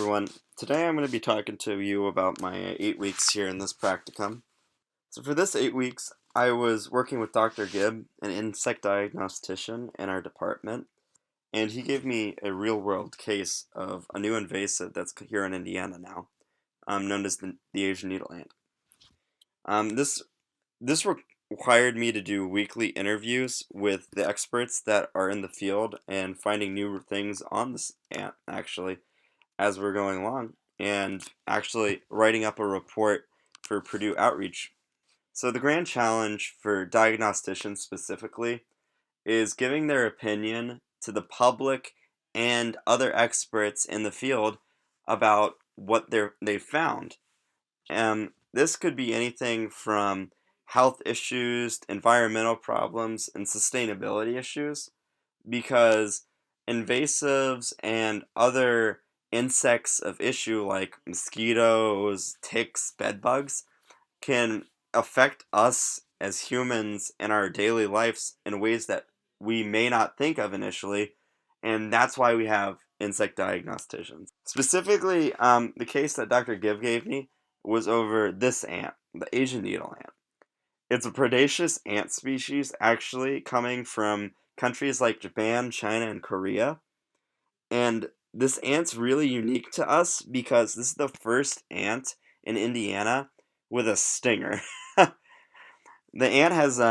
everyone. Today I'm going to be talking to you about my 8 weeks here in this practicum. So for this 8 weeks, I was working with Dr. Gibb, an insect diagnostician in our department, and he gave me a real-world case of a new invasive that's here in Indiana now, known as the Asian needle ant. This required me to do weekly interviews with the experts that are in the field and finding new things on this ant, actually, as we're going along, and actually writing up a report for Purdue Outreach. So the grand challenge for diagnosticians specifically is giving their opinion to the public and other experts in the field about what they found. This could be anything from health issues, environmental problems, and sustainability issues, because invasives and other insects of issue like mosquitoes, ticks, bedbugs can affect us as humans in our daily lives in ways that we may not think of initially, and that's why we have insect diagnosticians. Specifically, the case that Dr. Gibb gave me was over this ant, the Asian needle ant. It's a predaceous ant species actually coming from countries like Japan, China, and Korea. And this ant's really unique to us because this is the first ant in Indiana with a stinger. The ant has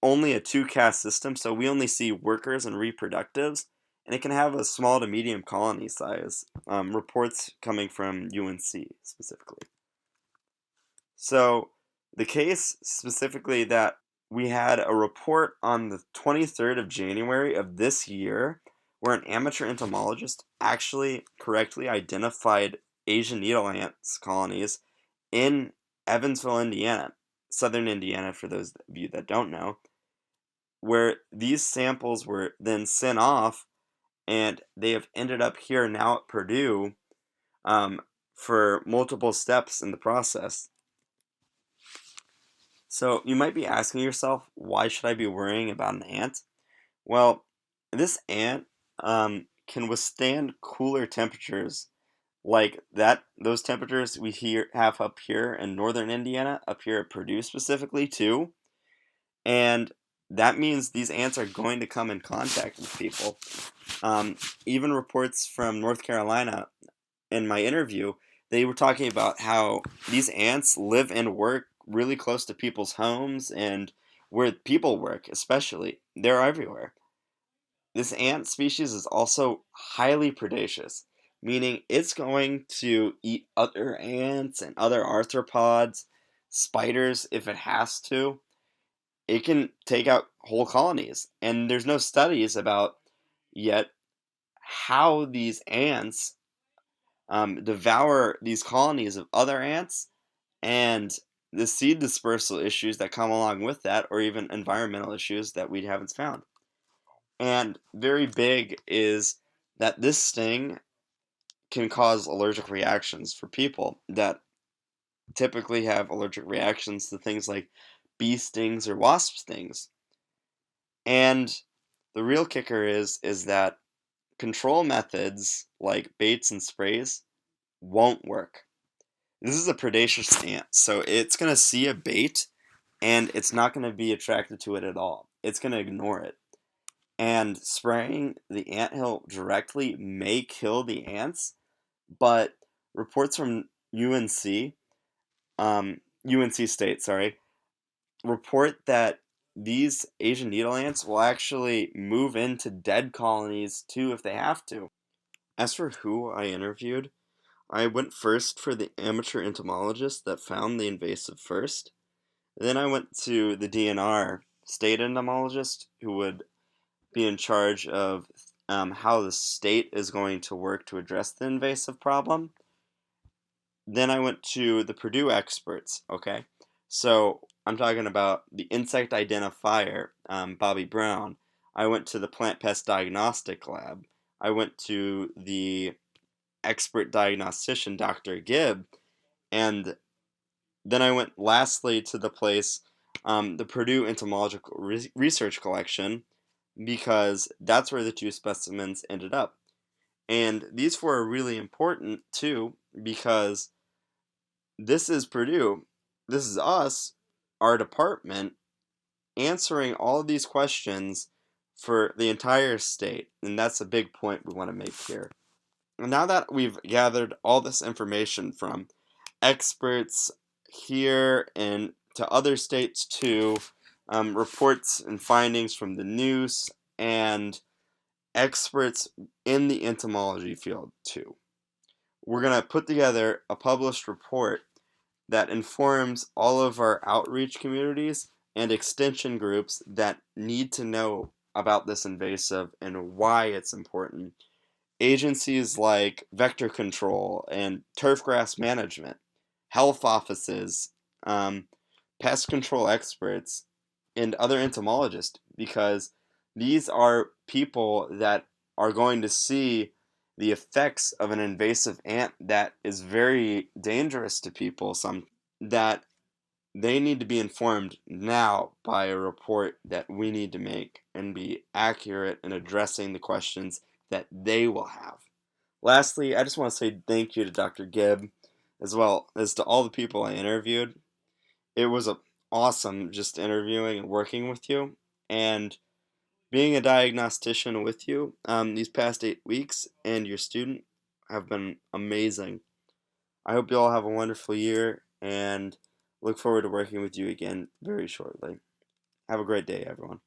only a two caste system, so we only see workers and reproductives, and it can have a small to medium colony size. Reports coming from UNC specifically. So the case specifically that we had a report on the 23rd of January of this year where an amateur entomologist actually correctly identified Asian needle ants colonies in Evansville, Indiana, southern Indiana for those of you that don't know, where these samples were then sent off and they have ended up here now at Purdue for multiple steps in the process. So you might be asking yourself, why should I be worrying about an ant? Well, this ant can withstand cooler temperatures like those temperatures we have up here in northern Indiana, up here at Purdue specifically too. And that means these ants are going to come in contact with people. Even reports from North Carolina in my interview, they were talking about how these ants live and work really close to people's homes and where people work, especially. They're everywhere. This ant species is also highly predaceous, meaning it's going to eat other ants and other arthropods, spiders if it has to. It can take out whole colonies, and there's no studies about yet how these ants devour these colonies of other ants and the seed dispersal issues that come along with that, or even environmental issues that we haven't found. And very big is that this sting can cause allergic reactions for people that typically have allergic reactions to things like bee stings or wasp stings. And the real kicker is that control methods like baits and sprays won't work. This is a predaceous ant, so it's going to see a bait and it's not going to be attracted to it at all. It's going to ignore it. And spraying the anthill directly may kill the ants, but reports from UNC State, sorry, report that these Asian needle ants will actually move into dead colonies too if they have to. As for who I interviewed, I went first for the amateur entomologist that found the invasive first. Then I went to the DNR state entomologist who would be in charge of how the state is going to work to address the invasive problem. Then I went to the Purdue experts, okay? So I'm talking about the insect identifier, Bobby Brown. I went to the plant pest diagnostic lab. I went to the expert diagnostician, Dr. Gibb, and then I went lastly to the place, the Purdue Entomological Research Collection, because that's where the two specimens ended up. And these four are really important too because this is Purdue. This is us, our department, answering all of these questions for the entire state. And that's a big point we want to make here. And now that we've gathered all this information from experts here and to other states too, reports and findings from the news, and experts in the entomology field too, we're going to put together a published report that informs all of our outreach communities and extension groups that need to know about this invasive and why it's important. Agencies like vector control and turf grass management, health offices, um, pest control experts, and other entomologists, because these are people that are going to see the effects of an invasive ant that is very dangerous to people, some that they need to be informed now by a report that we need to make and be accurate in addressing the questions that they will have. Lastly, I just want to say thank you to Dr. Gibb, as well as to all the people I interviewed. It was awesome just interviewing and working with you, and being a diagnostician with you these past 8 weeks and your student have been amazing. I hope you all have a wonderful year and look forward to working with you again very shortly. Have a great day, everyone.